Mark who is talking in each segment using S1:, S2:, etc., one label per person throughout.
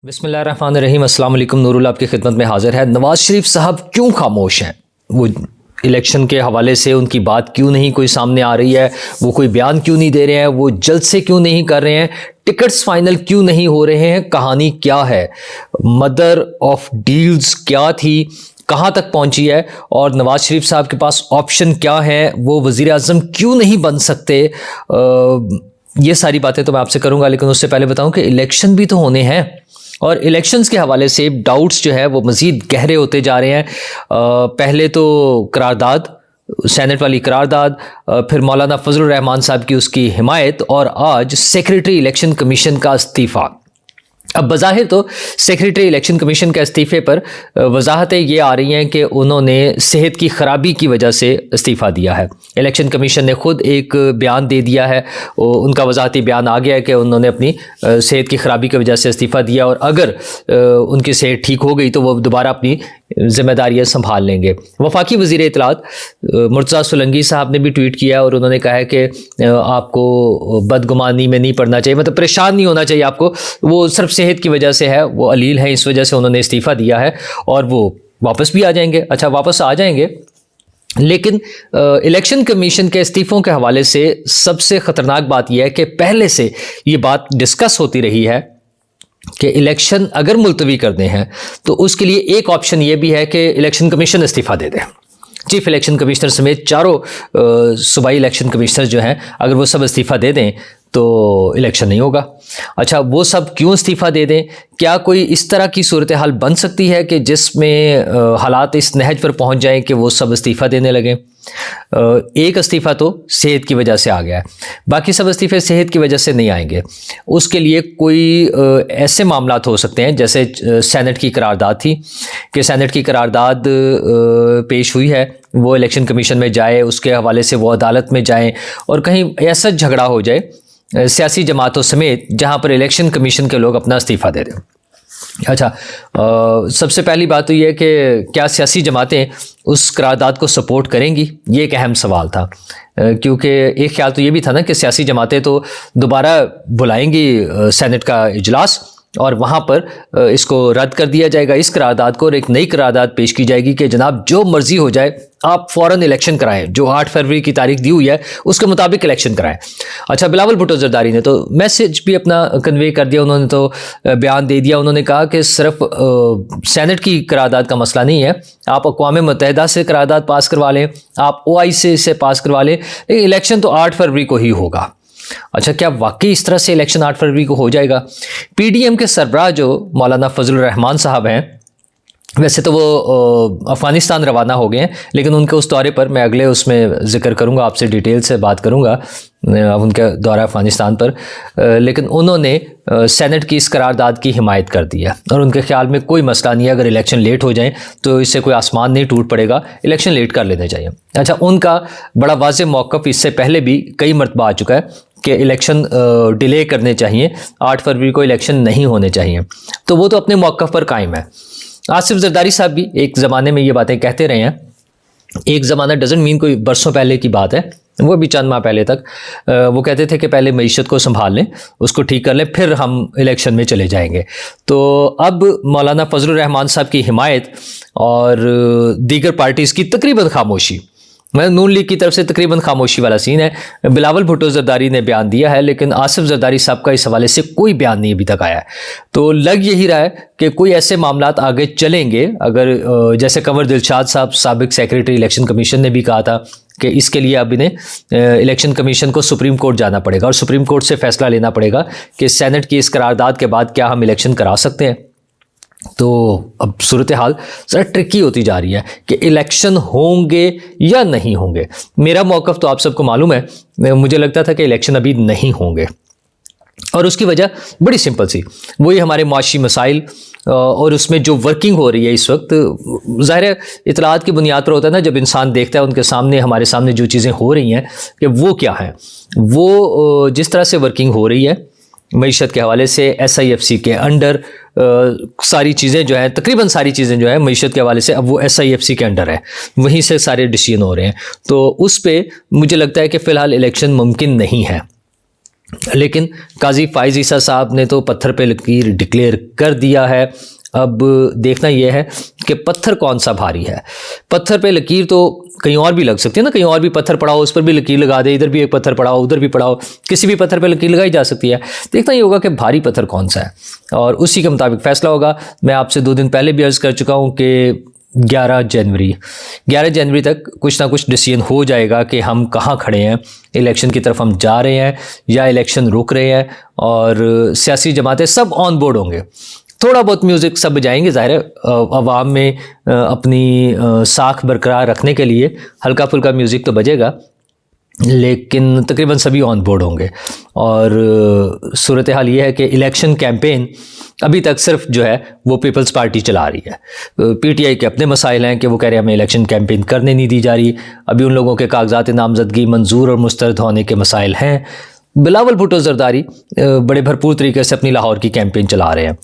S1: बिस्मिल्लाहिर्रहमानिर्रहीम। अस्सलाम वालेकुम। नूरुल आपकी खिदमत में हाजिर है। नवाज शरीफ साहब क्यों खामोश हैं? वो इलेक्शन के हवाले से उनकी बात क्यों नहीं कोई सामने आ रही है? वो कोई बयान क्यों नहीं दे रहे हैं? वो जलसे क्यों नहीं कर रहे हैं? टिकट्स फाइनल क्यों नहीं हो रहे हैं? कहानी क्या है? मदर ऑफ डील्स क्या थी? कहाँ तक पहुंची है? और नवाज शरीफ साहब के पास ऑप्शन क्या है? वो वज़ीर आज़म क्यों नहीं बन सकते? ये सारी बातें तो मैं आपसे करूंगा, लेकिन उससे पहले बताऊं कि इलेक्शन भी तो होने हैं और इलेक्शंस के हवाले से डाउट्स जो है वो मज़ीद गहरे होते जा रहे हैं। पहले तो करारदाद, सेनेट वाली करारदाद, फिर मौलाना फजलुर रहमान साहब की उसकी हिमायत, और आज सेक्रेटरी इलेक्शन कमीशन का इस्तीफ़ा। अब बज़ाहिर तो सेक्रेटरी इलेक्शन कमीशन के इस्तीफ़े पर वजाहतें ये आ रही हैं कि उन्होंने सेहत की ख़राबी की वजह से इस्तीफ़ा दिया है। इलेक्शन कमीशन ने ख़ुद एक बयान दे दिया है, उनका वजाहती बयान आ गया है कि उन्होंने अपनी सेहत की ख़राबी की वजह से इस्तीफ़ा दिया, और अगर उनकी सेहत ठीक हो गई तो वो दोबारा अपनी ज़िम्मेदारियाँ संभाल लेंगे। वफाकी वज़ीर इत्तलात मुर्तज़ा सोलंकी साहब ने भी ट्वीट किया और उन्होंने कहा है कि आपको बदगुमानी में नहीं पड़ना चाहिए, मतलब परेशान नहीं होना चाहिए आपको, वो सिर्फ सेहत की वजह से है, वो अलील है, इस वजह से उन्होंने इस्तीफ़ा दिया है और वो वापस भी आ जाएंगे। अच्छा, वापस आ जाएंगे, लेकिन इलेक्शन कमीशन के इस्तीफ़ों के हवाले से सबसे ख़तरनाक बात यह है कि पहले से ये बात डिस्कस होती रही है कि इलेक्शन अगर मुलतवी करने हैं तो उसके लिए एक ऑप्शन ये भी है कि इलेक्शन कमीशन इस्तीफ़ा दे दे। चीफ इलेक्शन कमिश्नर समेत चारों सूबाई इलेक्शन कमिश्नर जो हैं, अगर वो सब इस्तीफ़ा दे दें तो इलेक्शन नहीं होगा। अच्छा, वो सब क्यों इस्तीफ़ा दे दें? क्या कोई इस तरह की सूरत हाल बन सकती है कि जिसमें हालात इस नहज पर पहुंच जाएं कि वो सब इस्तीफ़ा देने लगें? एक इस्तीफ़ा तो सेहत की वजह से आ गया है, बाकी सब इस्तीफ़े सेहत की वजह से नहीं आएंगे। उसके लिए कोई ऐसे मामलात हो सकते हैं, जैसे सेनेट की करारदाद थी कि सेनेट की करारदाद पेश हुई है, वो इलेक्शन कमीशन में जाए, उसके हवाले से वो अदालत में जाए और कहीं ऐसा झगड़ा हो जाए सियासी जमातों समेत जहाँ पर इलेक्शन कमीशन के लोग अपना इस्तीफ़ा दे दें। अच्छा, सबसे पहली बात तो ये है कि क्या सियासी जमातें उस करारदाद को सपोर्ट करेंगी? ये एक अहम सवाल था, क्योंकि एक ख्याल तो ये भी था ना कि सियासी जमातें तो दोबारा बुलाएंगी सेनेट का इजलास और वहाँ पर इसको रद्द कर दिया जाएगा, इस करारदाद को, और एक नई करारदाद पेश की जाएगी कि जनाब जो मर्जी हो जाए, आप फ़ौरन इलेक्शन कराएं, जो 8 फरवरी की तारीख दी हुई है उसके मुताबिक इलेक्शन कराएं। अच्छा, बिलावल भुट्टो ज़रदारी ने तो मैसेज भी अपना कन्वे कर दिया, उन्होंने तो बयान दे दिया, उन्होंने कहा कि सिर्फ सेनेट की करारदाद का मसला नहीं है, आप अक़वाम मुत्तहिदा से करारदाद पास करवा लें, आप OIC से पास करवा लें, लेकिन इलेक्शन तो 8 फरवरी को ही होगा। अच्छा, क्या वाकई इस तरह से इलेक्शन 8 फरवरी को हो जाएगा? PDM के सरबराह जो मौलाना फजलुर रहमान साहब हैं, वैसे तो वो अफ़गानिस्तान रवाना हो गए हैं, लेकिन उनके उस दौरे पर मैं अगले उसमें ज़िक्र करूंगा, आपसे डिटेल से बात करूंगा उनके दौरा अफ़गानिस्तान पर, लेकिन उन्होंने सेनेट की इस करारदाद की हिमायत कर दी है और उनके ख्याल में कोई मसला नहीं है, अगर इलेक्शन लेट हो जाए तो इससे कोई आसमान नहीं टूट पड़ेगा, इलेक्शन लेट कर लेने चाहिए। अच्छा, उनका बड़ा वाज़ेह मौक़िफ़ इससे पहले भी कई मरतबा आ चुका है कि इलेक्शन डिले करने चाहिए, 8 फरवरी को इलेक्शन नहीं होने चाहिए, तो वो तो अपने मौक़िफ़ पर कायम है। आसिफ जरदारी साहब भी एक ज़माने में ये बातें कहते रहे हैं, एक ज़माना डजंट मीन कोई बरसों पहले की बात है, वो भी चंद माह पहले तक वो कहते थे कि पहले मईशत को संभाल लें, उसको ठीक कर लें, फिर हम इलेक्शन में चले जाएंगे। तो अब मौलाना फजलुर रहमान साहब की हिमायत और दीगर पार्टीज़ की तकरीबन खामोशी, मतलब नून लीग की तरफ से तकरीबन खामोशी वाला सीन है। बिलावल भुट्टो ज़रदारी ने बयान दिया है, लेकिन आसिफ ज़रदारी साहब का इस हवाले से कोई बयान नहीं अभी तक आया है। तो लग यही रहा है कि कोई ऐसे मामलात आगे चलेंगे, अगर जैसे कंवर दिलशाद साहब साबिक सेक्रेटरी इलेक्शन कमीशन ने भी कहा था कि इसके लिए अब इन्हें इलेक्शन कमीशन को सुप्रीम कोर्ट जाना पड़ेगा और सुप्रीम कोर्ट से फैसला लेना पड़ेगा कि सेनेट की इस करारदाद के बाद क्या हम इलेक्शन करा सकते हैं। तो अब सूरत हाल ज़रा ट्रिकी होती जा रही है कि इलेक्शन होंगे या नहीं होंगे। मेरा मौक़िफ़ तो आप सबको मालूम है, मुझे लगता था कि इलेक्शन अभी नहीं होंगे, और उसकी वजह बड़ी सिंपल सी, वही हमारे माशी मसाइल और उसमें जो वर्किंग हो रही है इस वक्त। ज़ाहिर है इत्तलात की बुनियाद पर होता है ना, जब इंसान देखता है उनके सामने, हमारे सामने जो चीज़ें हो रही हैं कि वो क्या हैं, वो जिस तरह से वर्किंग हो रही है मईशत के हवाले से, SIFC के अंडर सारी चीज़ें जो हैं, तकरीबन सारी चीज़ें जो है मईशत के हवाले से अब वो SIFC के अंडर है, वहीं से सारे डिसीजन हो रहे हैं। तो उस पर मुझे लगता है कि फ़िलहाल इलेक्शन मुमकिन नहीं है। लेकिन काजी फाइज ईसा साहब ने तो पत्थर पे लकीर डिक्लेयर कर दिया है। अब देखना यह है कि पत्थर कौन सा भारी है। पत्थर पे लकीर तो कहीं और भी लग सकती है ना, कहीं और भी पत्थर पड़ा हो उस पर भी लकीर लगा दे, इधर भी एक पत्थर पड़ा हो उधर भी पड़ा हो, किसी भी पत्थर पे लकीर लगाई जा सकती है। देखना ये होगा कि भारी पत्थर कौन सा है और उसी के मुताबिक फैसला होगा। मैं आपसे 2 दिन पहले भी अर्ज़ कर चुका हूँ कि 11 जनवरी तक कुछ ना कुछ डिसीजन हो जाएगा कि हम कहाँ खड़े हैं, इलेक्शन की तरफ हम जा रहे हैं या इलेक्शन रुक रहे हैं। और सियासी जमातें सब ऑन बोर्ड होंगे, थोड़ा बहुत म्यूज़िक सब बजाएंगे, ज़ाहिर है अवाम में अपनी साख बरकरार रखने के लिए हल्का फुल्का म्यूज़िक तो बजेगा, लेकिन तकरीबन सभी ऑन बोर्ड होंगे। और सूरत हाल ये है कि इलेक्शन कैंपेन अभी तक सिर्फ जो है वो पीपल्स पार्टी चला रही है। पीटीआई के अपने मसाइल हैं कि वो कह रहे हैं हमें इलेक्शन कैंपेन करने नहीं दी जा रही। अभी उन लोगों के कागजात नामजदगी मंजूर और मुस्तरद होने के मसाइल हैं। बिलावल भुट्टो जरदारी बड़े भरपूर तरीके से अपनी लाहौर की कैंपेन चला रहे हैं।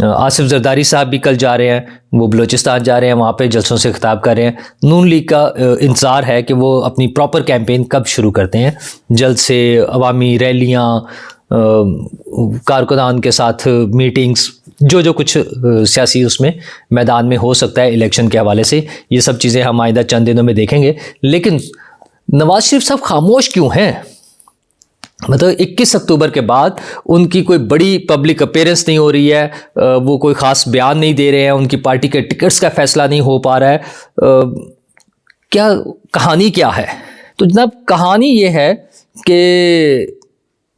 S1: आसिफ जरदारी साहब भी कल जा रहे हैं, वो बलूचिस्तान जा रहे हैं, वहाँ पे जलसों से खिताब कर रहे हैं। नून लीग का इंतज़ार है कि वो अपनी प्रॉपर कैंपेन कब शुरू करते हैं। जल्द से अवामी रैलियाँ, कारकुनान के साथ मीटिंग्स, जो कुछ सियासी उसमें मैदान में हो सकता है इलेक्शन के हवाले से, ये सब चीज़ें हम आइंदा चंद दिनों में देखेंगे। लेकिन नवाज शरीफ साहब खामोश क्यों हैं? मतलब 21 अक्टूबर के बाद उनकी कोई बड़ी पब्लिक अपीयरेंस नहीं हो रही है, वो कोई ख़ास बयान नहीं दे रहे हैं, उनकी पार्टी के टिकट्स का फैसला नहीं हो पा रहा है। क्या कहानी क्या है? तो जनाब कहानी ये है कि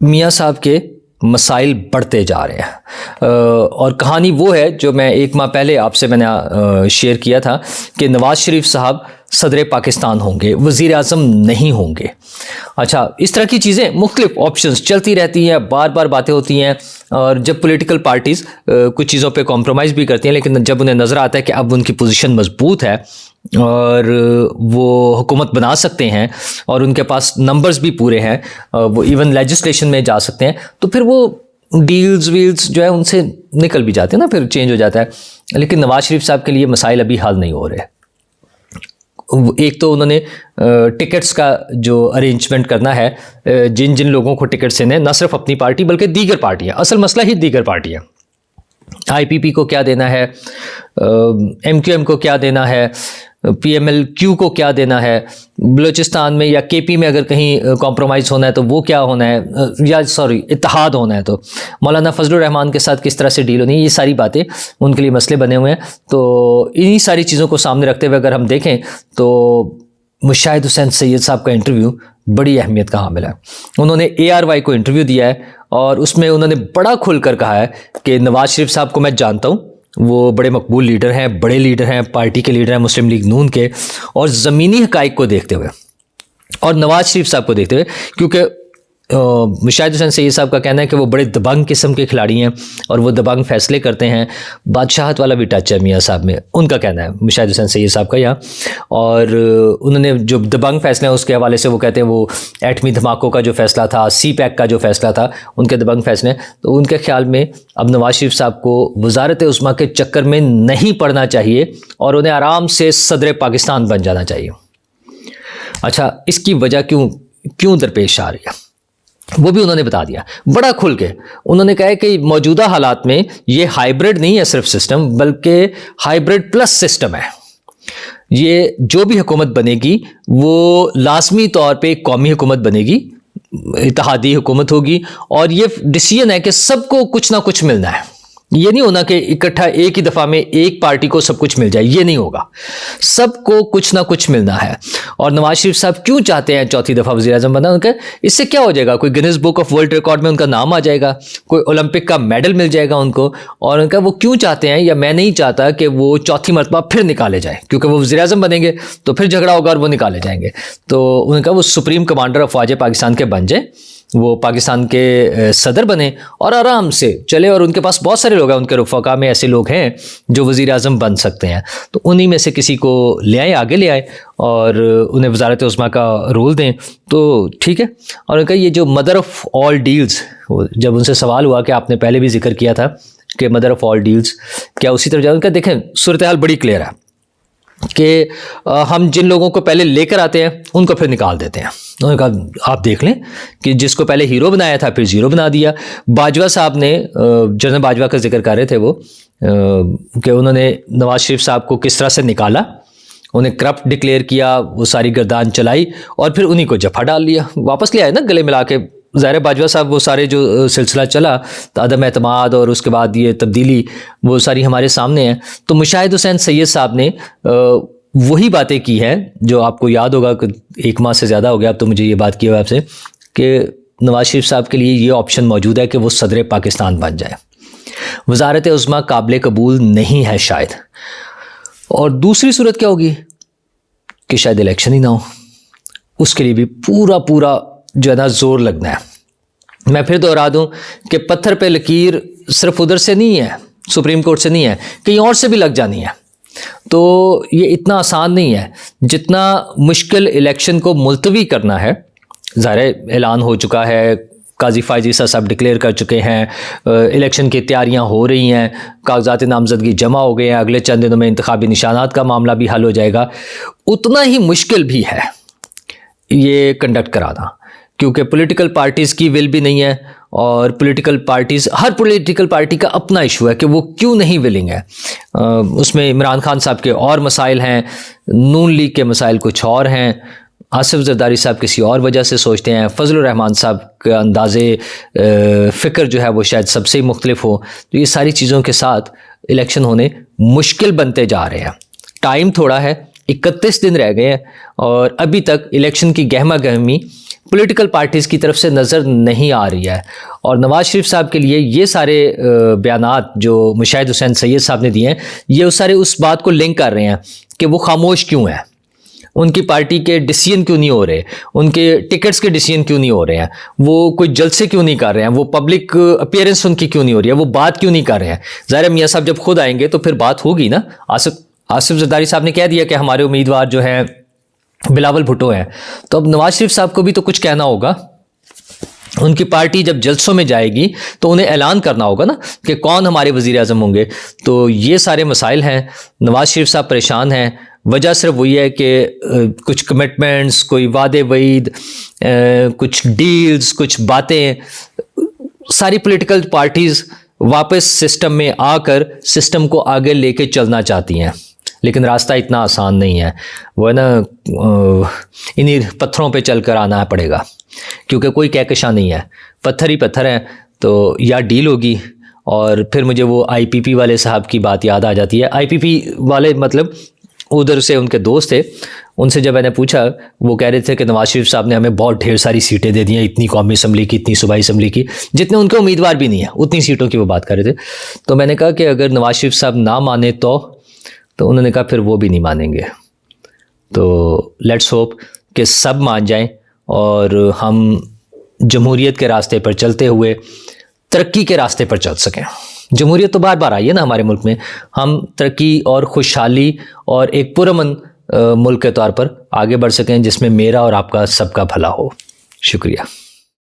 S1: मियाँ साहब के मसाइल बढ़ते जा रहे हैं। और कहानी वो है जो मैं 1 माह पहले आपसे मैंने शेयर किया था कि नवाज शरीफ साहब सदर पाकिस्तान होंगे, वज़ीर आज़म नहीं होंगे। अच्छा, इस तरह की चीज़ें मुख्तलिफ ऑप्शंस चलती रहती हैं, बार बार बातें होती हैं। और जब पॉलिटिकल पार्टीज़ कुछ चीज़ों पे कॉम्प्रोमाइज़ भी करती हैं, लेकिन जब उन्हें नज़र आता है कि अब उनकी पोजीशन मजबूत है और वो हुकूमत बना सकते हैं और उनके पास नंबर्स भी पूरे हैं, वो इवन लेजिस्लेशन में जा सकते हैं, तो फिर वो डील्स वील्स जो है उनसे निकल भी जाते हैं ना, फिर चेंज हो जाता है। लेकिन नवाज शरीफ साहब के लिए मसाइल अभी हल नहीं हो रहे। एक तो उन्होंने टिकट्स का जो अरेंजमेंट करना है, जिन जिन लोगों को टिकट्स देने, न सिर्फ अपनी पार्टी बल्कि दीगर पार्टियां, असल मसला ही दीगर पार्टियां, आईपीपी को क्या देना है, एमक्यूएम को क्या देना है, पीएमएलक्यू को क्या देना है, बलूचिस्तान में या केपी में अगर कहीं कॉम्प्रोमाइज़ होना है तो वो क्या होना है, या सॉरी इत्तेहाद होना है तो मौलाना फजलुर रहमान के साथ किस तरह से डील होनी है, ये सारी बातें उनके लिए मसले बने हुए हैं। तो इन्हीं सारी चीज़ों को सामने रखते हुए अगर हम देखें तो मुशाहिद हुसैन सैयद साहब का इंटरव्यू बड़ी अहमियत का हामिल है। उन्होंने ARY को इंटरव्यू दिया है और उसमें उन्होंने बड़ा खुलकर कहा है कि नवाज शरीफ साहब को मैं जानता हूँ, वो बड़े मकबूल लीडर हैं, बड़े लीडर हैं, पार्टी के लीडर हैं मुस्लिम लीग नून के, और ज़मीनी हक़ाइक़ को देखते हुए और नवाज शरीफ साहब को देखते हुए, क्योंकि मुशाहिद हुसैन सैयद साहब का कहना है कि वो बड़े दबंग किस्म के खिलाड़ी हैं और वो दबंग फैसले करते हैं, बादशाहत वाला भी टच है मियाँ साहब में, उनका कहना है मुशाहिद हुसैन सैयद साहब का यहाँ। और उन्होंने जो दबंग फैसले हैं उसके हवाले से वो कहते हैं वो एटमी धमाकों का जो फैसला था, CPEC का जो फैसला था, उनके दबंग फैसले। तो उनके ख्याल में अब नवाज शरीफ साहब को वज़ारत उस्मा के चक्कर में नहीं पड़ना चाहिए और उन्हें आराम से सदर पाकिस्तान बन जाना चाहिए। अच्छा, इसकी वजह क्यों दरपेश आ रही है वो भी उन्होंने बता दिया बड़ा खुल के। उन्होंने कहा है कि मौजूदा हालात में ये हाइब्रिड नहीं है सिर्फ सिस्टम, बल्कि हाइब्रिड प्लस सिस्टम है। ये जो भी हुकूमत बनेगी वो लाजमी तौर पे एक कौमी हुकूमत बनेगी, इत्तेहादी हुकूमत होगी, और ये डिसीजन है कि सबको कुछ ना कुछ मिलना है। ये नहीं होना कि इकट्ठा एक ही दफ़ा में एक पार्टी को सब कुछ मिल जाए, ये नहीं होगा, सबको कुछ ना कुछ मिलना है। और नवाज शरीफ साहब क्यों चाहते हैं चौथी दफ़ा वज़ीर आज़म बनना? उनका इससे क्या हो जाएगा, कोई Guinness book of world record में उनका नाम आ जाएगा, कोई ओलंपिक का मेडल मिल जाएगा उनको। और उनका वो क्यों चाहते हैं, या मैं नहीं चाहता कि वो चौथी मरतबा फिर निकाले जाए, क्योंकि वो वज़ीर आज़म बनेंगे तो फिर झगड़ा होगा और वो निकाले जाएंगे। तो उनका वो सुप्रीम कमांडर ऑफ फ़ौज पाकिस्तान के बन जाए, वो पाकिस्तान के सदर बने और आराम से चले। और उनके पास बहुत सारे लोग हैं, उनके रफ़ाक़ा में ऐसे लोग हैं जो वज़ीर आज़म बन सकते हैं, तो उन्हीं में से किसी को ले आए, आगे ले आए और उन्हें वज़ारत उस्मा का रोल दें तो ठीक है। और उनका ये जो मदर ऑफ़ ऑल डील्स, जब उनसे सवाल हुआ कि आपने पहले भी जिक्र किया था कि मदर ऑफ़ ऑल डील्स क्या उसी तरफ जाए, उनका देखें सूरत हाल बड़ी क्लियर है। कि हम जिन लोगों को पहले लेकर आते हैं उनको फिर निकाल देते हैं। उन्होंने कहा आप देख लें कि जिसको पहले हीरो बनाया था फिर जीरो बना दिया। बाजवा साहब ने, जनरल बाजवा का जिक्र कर रहे थे वो, कि उन्होंने नवाज शरीफ साहब को किस तरह से निकाला, उन्हें करप्ट डिक्लेयर किया, वो सारी गर्दान चलाई और फिर उन्हीं को जफा डाल लिया, वापस ले आए ना गले मिला के। ज़ाहिर बाजवा साहब वो सारे जो सिलसिला चला अदम एतमाद और उसके बाद ये तब्दीली, वो सारी हमारे सामने है। तो मुशाहिद हुसैन सैयद साहब ने वही बातें की हैं जो आपको याद होगा कि 1 माह से ज़्यादा हो गया अब तो मुझे ये बात की हुई आपसे, कि नवाज शरीफ साहब के लिए ये ऑप्शन मौजूद है कि वो सदर पाकिस्तान बन जाए। वज़ारत उज़्मा काबिल कबूल नहीं है शायद, और दूसरी सूरत क्या होगी कि शायद इलेक्शन ही ना हो। उसके लिए भी पूरा जो है ना जोर लगना है। मैं फिर दोहरा दूं कि पत्थर पे लकीर सिर्फ उधर से नहीं है, सुप्रीम कोर्ट से नहीं है, कहीं और से भी लग जानी है। तो ये इतना आसान नहीं है जितना मुश्किल इलेक्शन को मुलतवी करना है। ज़ाहिर ऐलान हो चुका है, काजी फ़ायज़ ईसा साहब डिक्लेयर कर चुके हैं, इलेक्शन की तैयारियां हो रही हैं, कागजात नामजदगी जमा हो गए हैं, अगले चंद दिनों में इंतखाबी निशानात का मामला भी हल हो जाएगा। उतना ही मुश्किल भी है ये कंडक्ट कराना, क्योंकि पॉलिटिकल पार्टीज़ की विल भी नहीं है, और पॉलिटिकल पार्टीज़, हर पॉलिटिकल पार्टी का अपना इशू है कि वो क्यों नहीं विलिंग है। उसमें इमरान खान साहब के और मसाइल हैं, नून लीग के मसाइल कुछ और हैं, आसिफ जरदारी साहब किसी और वजह से सोचते हैं, फजलुर रहमान साहब का अंदाज़े फ़िक्र जो है वो शायद सबसे ही मुख्तलिफ हो। तो ये सारी चीज़ों के साथ इलेक्शन होने मुश्किल बनते जा रहे हैं। टाइम थोड़ा है, 31 दिन रह गए हैं, और अभी तक इलेक्शन की गहमा गहमी पॉलिटिकल पार्टीज़ की तरफ से नज़र नहीं आ रही है। और नवाज शरीफ साहब के लिए ये सारे बयानात जो मुशाहिद हुसैन सैयद साहब ने दिए हैं, ये सारे उस बात को लिंक कर रहे हैं कि वो खामोश क्यों हैं, उनकी पार्टी के डिसीजन क्यों नहीं हो रहे, उनके टिकट्स के डिसीजन क्यों नहीं हो रहे हैं, वो कोई जलसे क्यों नहीं कर रहे हैं, वो पब्लिक अपीयरेंस उनकी क्यों नहीं हो रही है, वो बात क्यों नहीं कर रहे हैं। ज़ाहिर मियाँ साहब जब खुद आएंगे तो फिर बात होगी ना। आसिफ जरदारी साहब ने कह दिया कि हमारे उम्मीदवार जो हैं बिलावल भुट्टो हैं, तो अब नवाज शरीफ साहब को भी तो कुछ कहना होगा। उनकी पार्टी जब जलसों में जाएगी तो उन्हें ऐलान करना होगा ना कि कौन हमारे वज़ीर आज़म होंगे। तो ये सारे मसाइल हैं, नवाज शरीफ साहब परेशान हैं। वजह सिर्फ वही है कि कुछ कमिटमेंट्स, कोई वादे वईद, कुछ डील्स, कुछ बातें, सारी पॉलिटिकल पार्टीज़ वापस सिस्टम में आकर सिस्टम को आगे लेके चलना चाहती हैं, लेकिन रास्ता इतना आसान नहीं है। वो है ना, इन्हीं पत्थरों पे चल कर आना पड़ेगा, क्योंकि कोई कहकशा नहीं है, पत्थर ही पत्थर हैं। तो या डील होगी, और फिर मुझे वो IPP वाले साहब की बात याद आ जाती है। IPP वाले मतलब उधर से उनके दोस्त थे, उनसे जब मैंने पूछा, वो कह रहे थे कि नवाज शरीफ साहब ने हमें बहुत ढेर सारी सीटें दे दी हैं, इतनी कौमी असम्बली की, इतनी सूबाई असम्बली की, जितने उनके उम्मीदवार भी नहीं है, उतनी सीटों की वो बात कर रहे थे। तो मैंने कहा कि अगर नवाज शरीफ साहब ना माने तो उन्होंने कहा फिर वो भी नहीं मानेंगे। तो लेट्स होप कि सब मान जाएं और हम जमहूरियत के रास्ते पर चलते हुए तरक्की के रास्ते पर चल सकें। जमहूरियत तो बार बार आई है ना हमारे मुल्क में, हम तरक्की और खुशहाली और एक पुरअमन मुल्क के तौर पर आगे बढ़ सकें, जिसमें मेरा और आपका सबका भला हो। शुक्रिया।